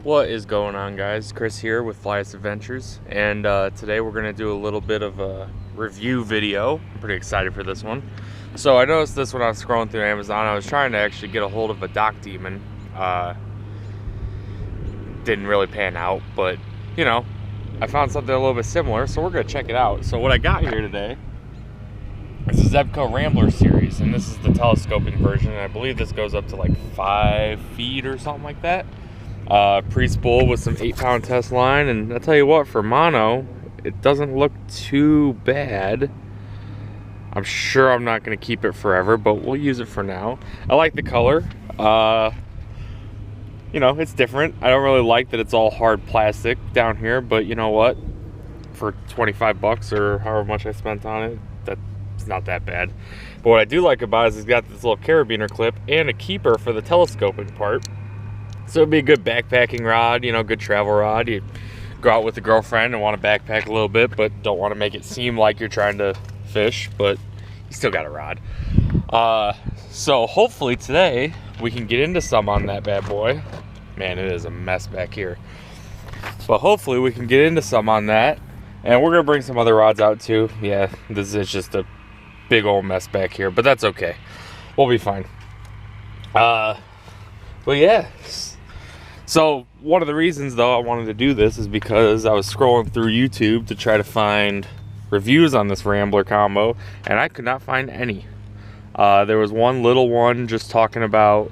What is going on, guys? Chris here with Flyest Adventures, and today we're going to do a little bit of a review video. I'm pretty excited for this one. So I noticed this when I was scrolling through Amazon. I was trying to actually get a hold of a dock demon. Didn't really pan out, but you know, I found something a little bit similar, so we're going to check it out. So what I got here today is a Zebco Rambler series, and this is the telescoping version, and I believe this goes up to like 5 feet or something like that. Pre-spool with some 8-pound test line, and I'll tell you what, for mono it doesn't look too bad. I'm sure I'm not going to keep it forever, but we'll use it for now. I like the color. You know, it's different. I don't really like that it's all hard plastic down here, but you know what, for 25 bucks or however much I spent on it, that's not that bad. But what I do like about it is it's got this little carabiner clip and a keeper for the telescoping part. So it'd be a good backpacking rod, you know, good travel rod. You go out with a girlfriend and want to backpack a little bit, but don't want to make it seem like you're trying to fish, but you still got a rod. So hopefully today we can get into some on that bad boy. Man, it is a mess back here. But hopefully we can get into some on that. And we're going to bring some other rods out too. Yeah, this is just a big old mess back here, but that's okay. We'll be fine. But yeah. So one of the reasons though I wanted to do this is because I was scrolling through YouTube to try to find reviews on this Rambler combo, and I could not find any. There was one little one just talking about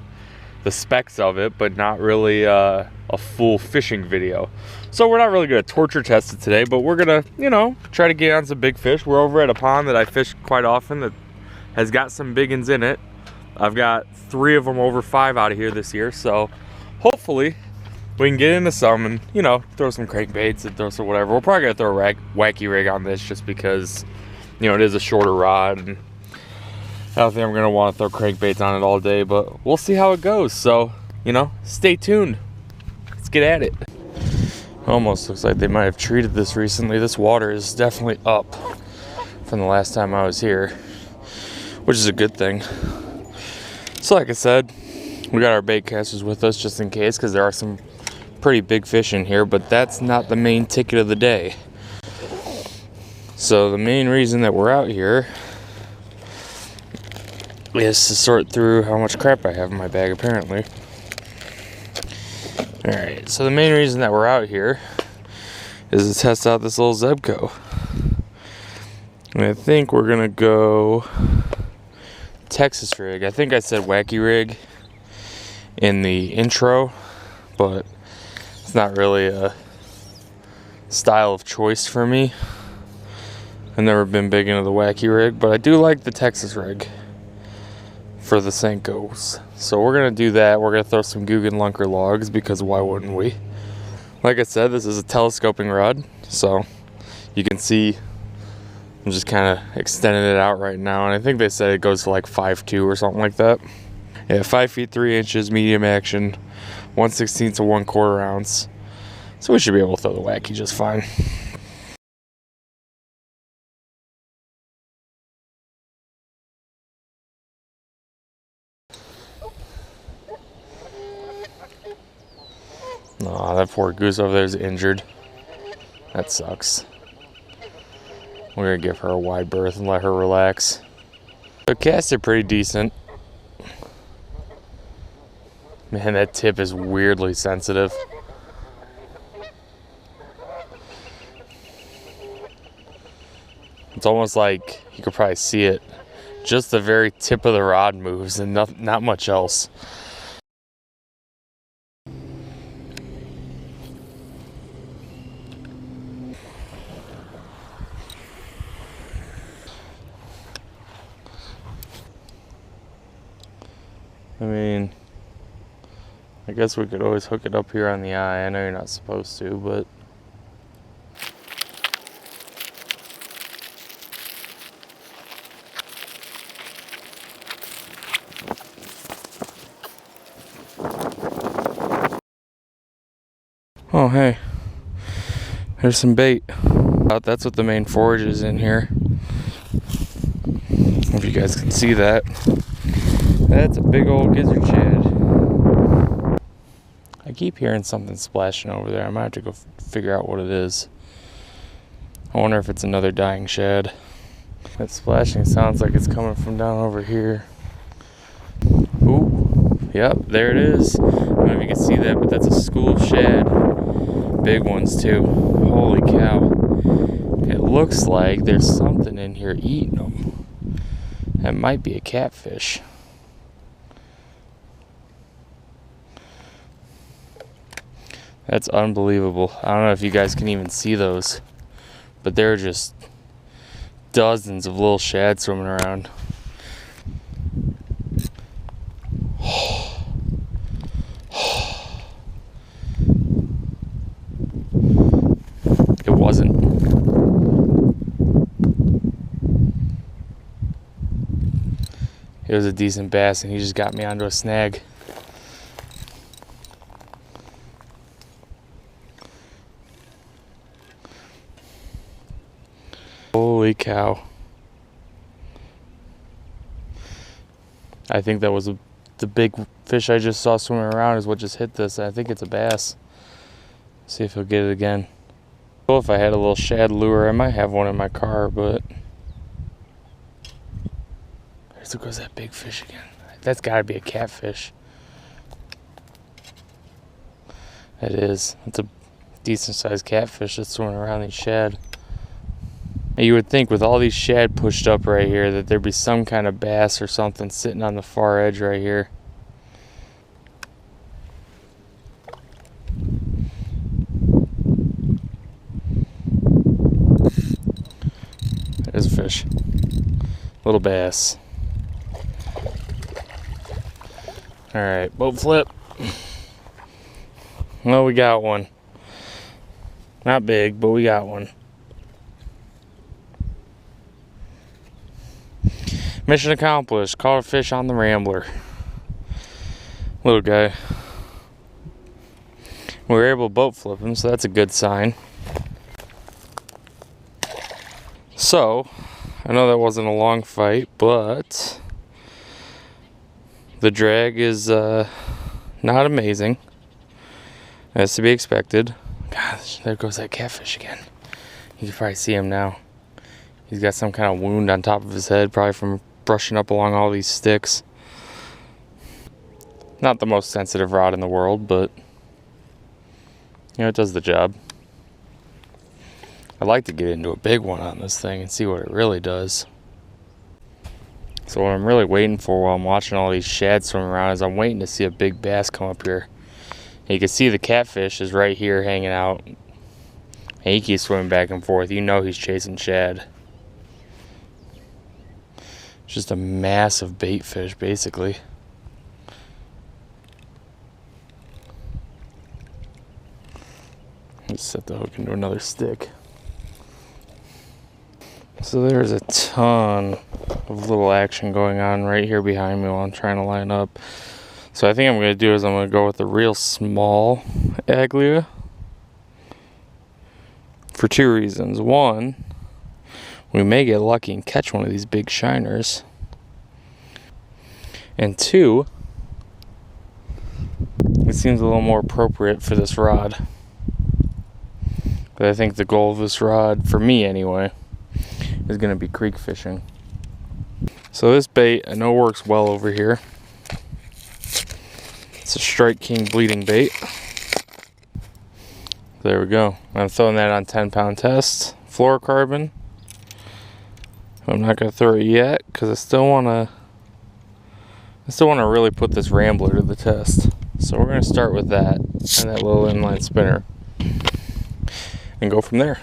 the specs of it, but not really a full fishing video. So we're not really going to torture test it today, but we're going to, you know, try to get on some big fish. We're over at a pond that I fish quite often that has got some big ones in it. I've got 3 of them over 5 out of here this year, so hopefully we can get into some and, you know, throw some crankbaits and throw some whatever. We're probably going to throw a wacky rig on this just because, you know, it is a shorter rod, and I don't think I'm going to want to throw crankbaits on it all day, but we'll see how it goes. So, you know, stay tuned. Let's get at it. Almost looks like they might have treated this recently. This water is definitely up from the last time I was here, which is a good thing. So like I said, we got our bait casters with us just in case, because there are some pretty big fish in here, but that's not the main ticket of the day. So the main reason that we're out here is to sort through how much crap I have in my bag, apparently. Alright, so the main reason that we're out here is to test out this little Zebco. And I think we're gonna go Texas rig. I think I said wacky rig in the intro, but it's not really a style of choice for me. I've never been big into the wacky rig, but I do like the Texas rig for the Senkos. So we're gonna do that. We're gonna throw some Guggen Lunker logs, because why wouldn't we? Like I said, this is a telescoping rod, so you can see I'm just kind of extending it out right now, and I think they said it goes to like 5'2" or something like that. Yeah, 5 feet 3 inches, medium action, 1/16 to 1/4 ounce. So we should be able to throw the wacky just fine. Aw, that poor goose over there is injured. That sucks. We're gonna give her a wide berth and let her relax. The casts are pretty decent. Man, that tip is weirdly sensitive. It's almost like you could probably see it. Just the very tip of the rod moves and not much else. I mean, I guess we could always hook it up here on the eye. I know you're not supposed to, but oh hey, there's some bait. That's what the main forage is in here. If you guys can see that. That's a big old gizzard shad. I I keep hearing something splashing over there. I might have to go figure out what it is. I wonder if it's another dying shad. That splashing sounds like it's coming from down over here. Ooh, yep, there it is. I don't know if you can see that, but that's a school of shad. Big ones too. Holy cow. It looks like there's something in here eating them. That might be a catfish. That's unbelievable. I don't know if you guys can even see those, but there are just dozens of little shad swimming around. It wasn't. It was a decent bass, and he just got me onto a snag. Holy cow. I think that was the big fish I just saw swimming around is what just hit this. I think it's a bass. See if he'll get it again. Well, if I had a little shad lure, I might have one in my car, but there goes that big fish again. That's gotta be a catfish. That is. It's a decent sized catfish that's swimming around these shad. And you would think with all these shad pushed up right here that there'd be some kind of bass or something sitting on the far edge right here. There's a fish. Little bass. Alright, boat flip. Well, we got one. Not big, but we got one. Mission accomplished. Caught a fish on the Rambler. Little guy. We were able to boat flip him, so that's a good sign. So, I know that wasn't a long fight, but the drag is not amazing. As to be expected. Gosh, there goes that catfish again. You can probably see him now. He's got some kind of wound on top of his head, probably from brushing up along all these sticks. Not the most sensitive rod in the world, but you know, it does the job. I'd like to get into a big one on this thing and see what it really does. So what I'm really waiting for while I'm watching all these shad swim around is I'm waiting to see a big bass come up here. And you can see the catfish is right here hanging out. And he keeps swimming back and forth. You know he's chasing shad. Just a massive bait fish, basically. Let's set the hook into another stick. So there's a ton of little action going on right here behind me while I'm trying to line up. So I think I'm going to do is I'm going to go with the real small Aglia for two reasons. One, we may get lucky and catch one of these big shiners. And two, it seems a little more appropriate for this rod. But I think the goal of this rod, for me anyway, is going to be creek fishing. So this bait I know works well over here. It's a Strike King bleeding bait. There we go. I'm throwing that on 10-pound test. Fluorocarbon. I'm not going to throw it yet because I still want to really put this Rambler to the test. So we're going to start with that and that little inline spinner and go from there.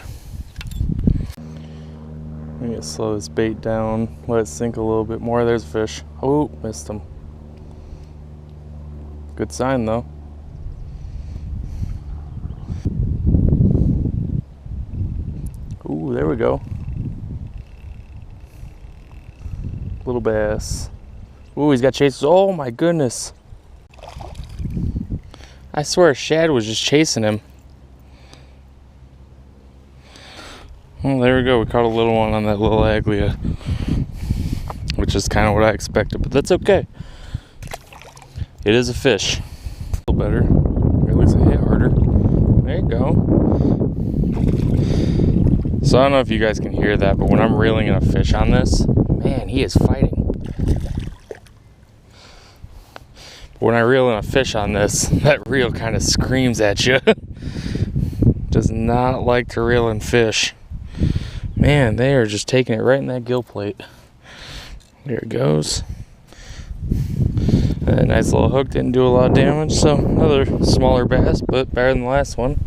I'm going to slow this bait down, let it sink a little bit more. There's a fish. Oh, missed him. Good sign though. Ooh, there we go. Little bass. Ooh, he's got chases. Oh my goodness. I swear a shad was just chasing him. Well, there we go. We caught a little one on that little Aglia, which is kind of what I expected, but that's okay. It is a fish. A little better. At least I hit harder. There you go. So I don't know if you guys can hear that, but when I'm reeling in a fish on this, man, he is fighting. But when I reel in a fish on this, that reel kind of screams at you. Does not like to reel in fish. Man, they are just taking it right in that gill plate. There it goes. That nice little hook didn't do a lot of damage, so another smaller bass, but better than the last one.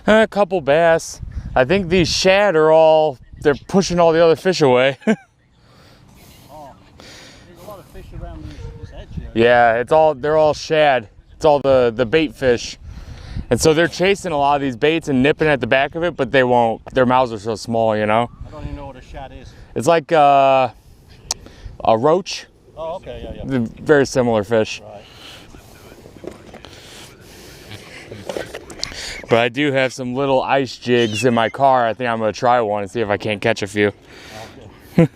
A couple bass. I think these shad are all, they're pushing all the other fish away. Oh, there's a lot of fish around this edge here. Yeah, they're all shad. It's all the bait fish. And so they're chasing a lot of these baits and nipping at the back of it, but they won't. Their mouths are so small, you know? I don't even know what a shad is. It's like a roach. Oh, okay, yeah. Very similar fish. Right. But I do have some little ice jigs in my car. I think I'm going to try one and see if I can't catch a few. Okay.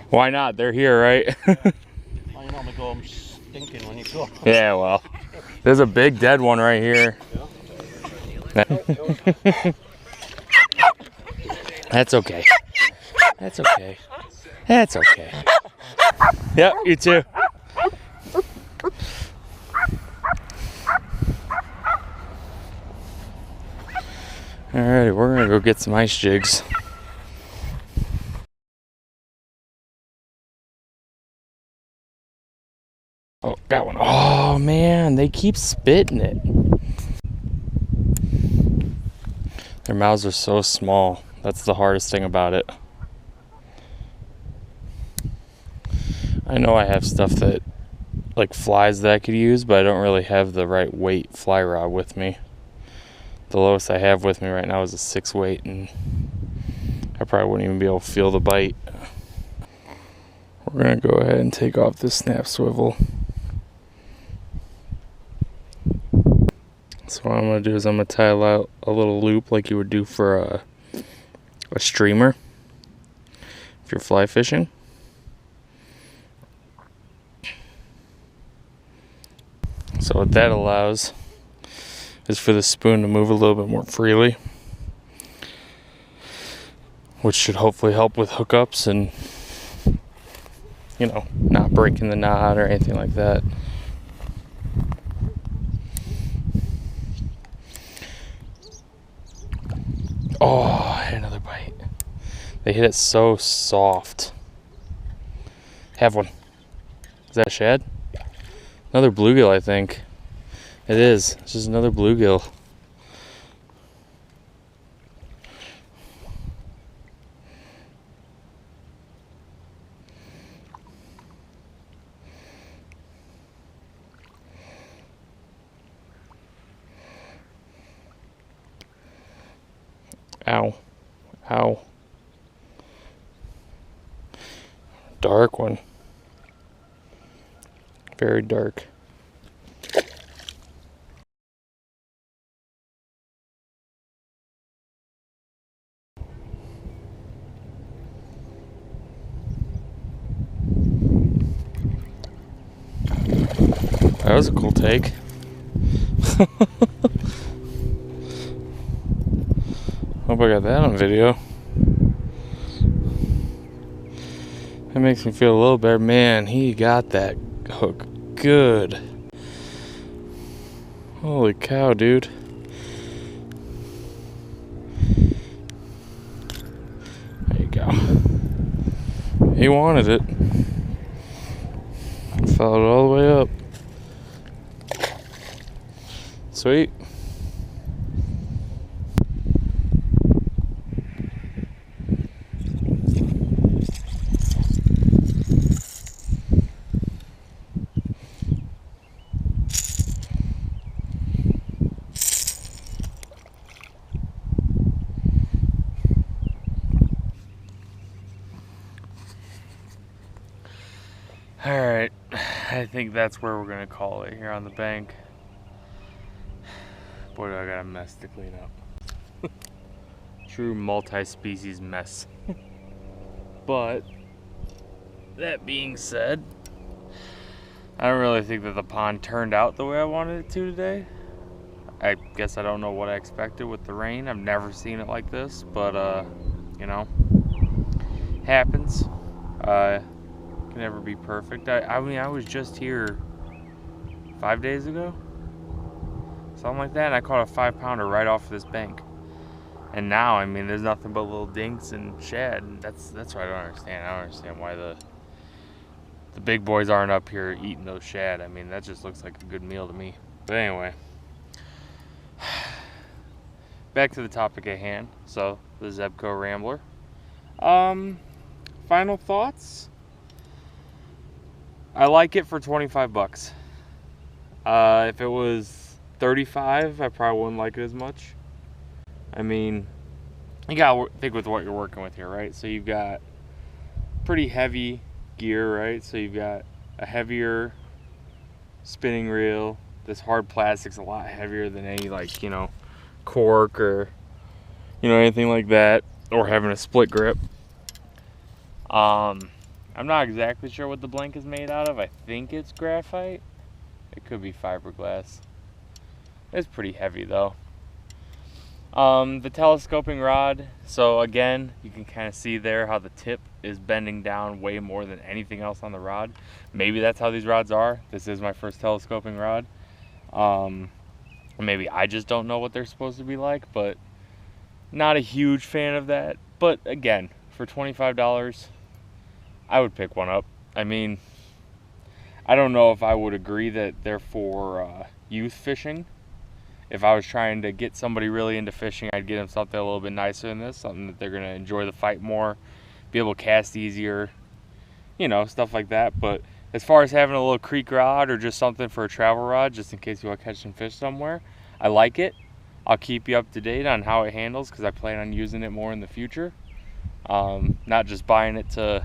Why not? They're here, right? Well, you normally go home stinking when you go. Yeah, well, there's a big dead one right here. That's okay. That's okay. That's okay. Yep, you too. Alrighty, we're gonna go get some ice jigs. Oh, got one. Oh man, they keep spitting it. Their mouths are so small. That's the hardest thing about it. I know I have stuff that, like flies that I could use, but I don't really have the right weight fly rod with me. The lowest I have with me right now is a 6 weight, and I probably wouldn't even be able to feel the bite. We're gonna go ahead and take off this snap swivel. So what I'm gonna do is I'm gonna tie out a little loop like you would do for a streamer if you're fly fishing. So what that allows is for the spoon to move a little bit more freely, which should hopefully help with hookups and, you know, not breaking the knot or anything like that. Oh, I had another bite. They hit it so soft. Have one. Is that a shad? Another bluegill, I think. It is. It's just another bluegill. Ow. Ow. Dark one. Very dark. That was a cool take. Hope I got that on video. That makes me feel a little better. Man, he got that hook good. Holy cow, dude. There you go. He wanted it. Followed all the way up. Sweet. Alright, I think that's where we're gonna call it, here on the bank. Boy, do I got a mess to clean up. True multi-species mess. But, that being said, I don't really think that the pond turned out the way I wanted it to today. I guess I don't know what I expected with the rain. I've never seen it like this, but you know, happens. Can never be perfect. I mean, I was just here 5 days ago, something like that, and I caught a 5-pounder right off this bank. And now, I mean, there's nothing but little dinks and shad. And that's what I don't understand. I don't understand why the big boys aren't up here eating those shad. I mean, that just looks like a good meal to me. But anyway, back to the topic at hand. So, the Zebco Rambler. Final thoughts? I like it for 25 bucks. If it was 35, I probably wouldn't like it as much. I mean, you gotta think with what you're working with here, right? So you've got pretty heavy gear, right? So you've got a heavier spinning reel. This hard plastic's a lot heavier than any, like, you know, cork or, you know, anything like that, or having a split grip. I'm not exactly sure what the blank is made out of. I think it's graphite. It could be fiberglass. It's pretty heavy though. The telescoping rod, so again, you can kind of see there how the tip is bending down way more than anything else on the rod. Maybe that's how these rods are. This is my first telescoping rod. Maybe I just don't know what they're supposed to be like, but not a huge fan of that. But again, for $25, I would pick one up. I mean, I don't know if I would agree that they're for youth fishing. If I was trying to get somebody really into fishing, I'd get them something a little bit nicer than this, something that they're going to enjoy the fight more, be able to cast easier, you know, stuff like that. But as far as having a little creek rod or just something for a travel rod, just in case you want to catch some fish somewhere, I like it. I'll keep you up to date on how it handles because I plan on using it more in the future. Not just buying it to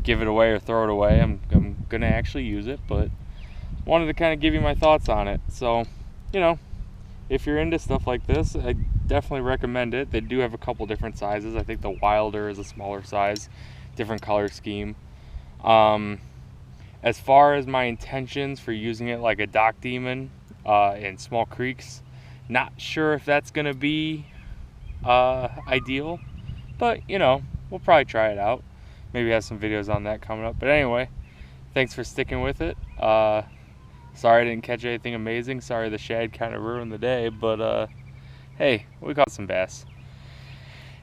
give it away or throw it away. I'm going to actually use it, but wanted to kind of give you my thoughts on it. So, you know, if you're into stuff like this, I definitely recommend it. They do have a couple different sizes. I think the Wilder is a smaller size, different color scheme. As far as my intentions for using it like a dock demon in small creeks, not sure if that's going to be ideal, but you know, we'll probably try it out. Maybe have some videos on that coming up. But anyway, thanks for sticking with it. Sorry I didn't catch anything amazing. Sorry the shad kind of ruined the day, but hey, we caught some bass.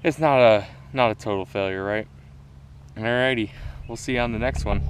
It's not a total failure, right? Alrighty, we'll see you on the next one.